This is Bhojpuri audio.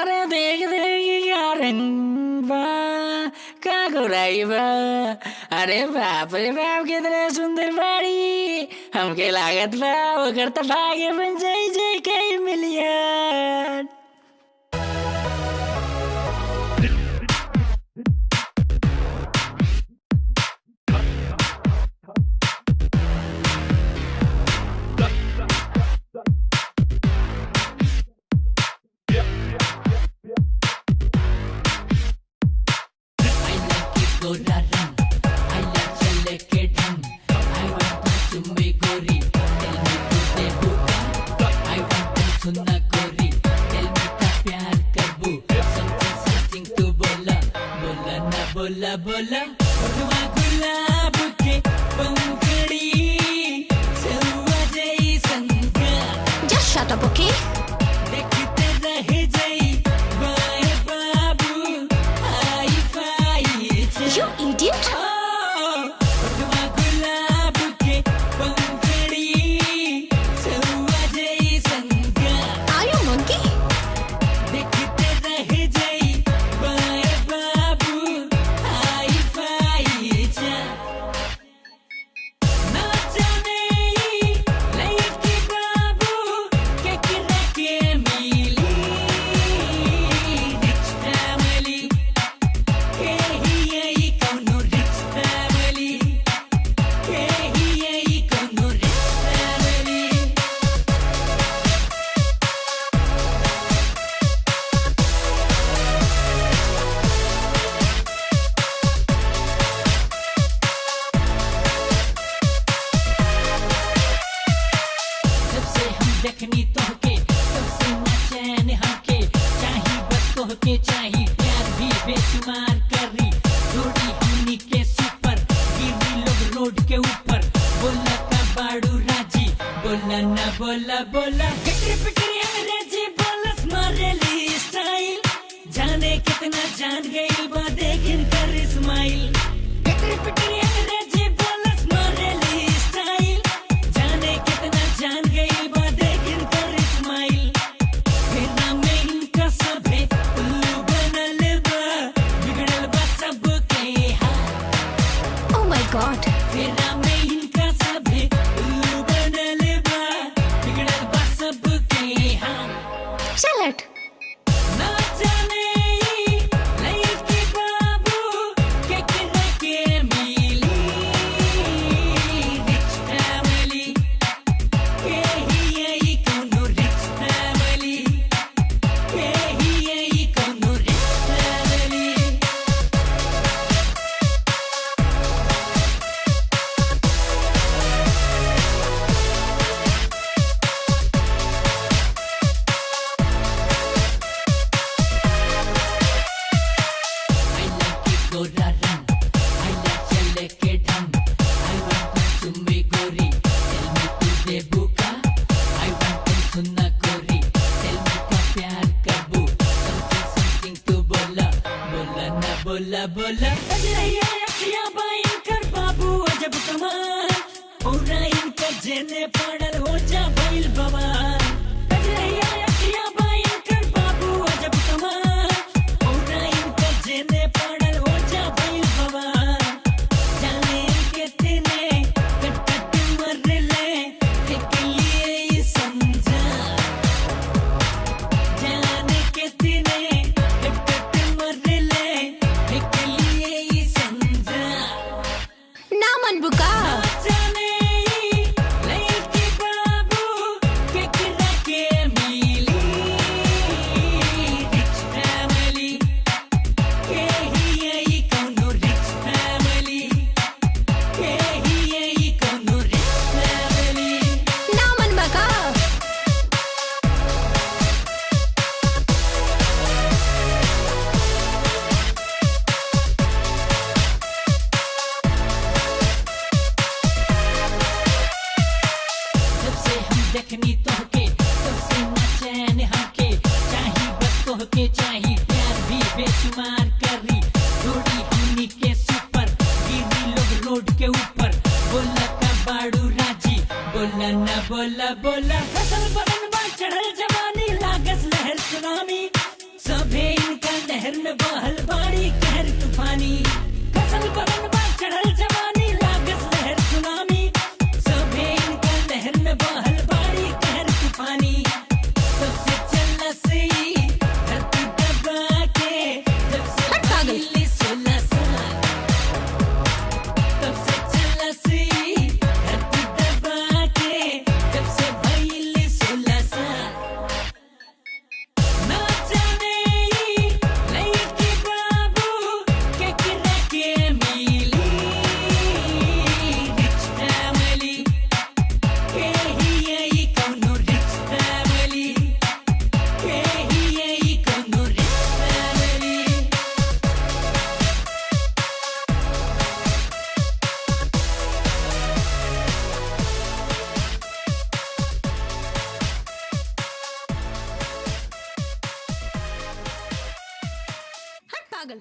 अरे देख देख क्या रंग बा का गोराई बा। अरे बाप रे बाप कितने सुंदर बाड़ी। हमके लागत बा ओकर त भाग्य बन जाई जे कई मिलियन। गोरा रंग, I like चले के ढंग, I want to चुम्बी गोरी, tell me तुझे बुका, I want to सुनना गोरी, tell me का प्यार करबू, something तू बोला, बोला ना बोला बोला, उठवा गुलाब के पंखड़ी, सरुआ जैसन का, Just shut up, okay? देखते रह जाई, बाए बाबू, आई फाई चा। You idiot! उठवा गुलाब के पंखड़ी, सरुआ जैसन का, Are you monkey? देखते रह जाई, बाए बाबू, आई फाई चा। ना जाने ई लइकी बाबू, केकरा के मिली, rich family, के ही आई कौनो rich family, के ही आई कौनो rich family। जब से हम देखनी तोहके, तब से ना चैन हमके, चाही बस तोहके चाही, प्यार भी बेशुमार करी, जोड़ी हमनी के सुपर, गिरी लोग रोड के ऊपर, बोला का बाड़ू राजी, बोला ना बोला बोला, कटरी पिटरी अंग्रेजी बोलस मारेली स्टाइल, जाने कितना जान गई बा देखिन कर स्माइल, कटरी पिटरी अंग्रेजी बोलस मारेली स्टाइल, जाने कितना जान गई बा देखिन कर स्माइल, फेरा में इनका सभे उल्लू बनल बा, बिगड़ल बा सबके हाल, Oh my god! फेरा में इनका सभे उल्लू बनल बा, बिगड़ल बा सबके हाल। Shut it! ना जाने ई लइकी बाबू, केकरा के मिली, rich family, के ही आई कौनो rich family, के ही आई कौनो rich family। I like it गोरा रंग, I like चले के ढंग, I want to चुम्बी गोरी, tell me तुझे बुका, I want to सुनना गोरी, tell me का प्यार करबू, something तू बोला, बोला ना बोला बोला, अजरैया अखियाँ बाइन कर बाबू अजब कमाल, पूरा इनका जेने पड़ल हो जा भइल बवाल, अजरैया अखियाँ बाइन कर बाबू अजब कमाल, पूरा इनका जेने पड़ल हो जा भइल बवाल, जाने कितने कटकट मरले, एक लिए ये समझा, जाने कितने कटकट मरले, एक लिए ये समझा। ना मन बुका! जाने ई लइकी बाबू, केकरा के मिली, rich family, के ही आई कौनो rich family, के ही आई कौनो rich family। ना मन बका! जब से हम देखनी तोहके, तब से ना चैन हमके, चाही बस तोहके चाही, प्यार भी बेशुमार करी, जोड़ी हमनी के सुपर, गिरी लोग रोड के ऊपर, बोला का बाड़ू राजी, बोला ना बोला बोला, फसल बदन बा चढ़ल जवानी, लागस लहर सुनामी, लहर में बहल बाड़ी कहर तूफानी फसल बरन बा चढ़ल जवानी लागस लहर सुनामी सभे इनका लहर में बहल बाड़ी कहर तूफानी सबसे चलस धरती दबा के जब से हट पागल। भइली 16 साल तब से चलस धरती दबा के जब से भइली 16 साल ना जाने लइकी बाबू केकरा के मिली रिच फैमिली के ही यही कौनो रिच फैमिली के ही यही कौनो रिच फैमिली हट पागल।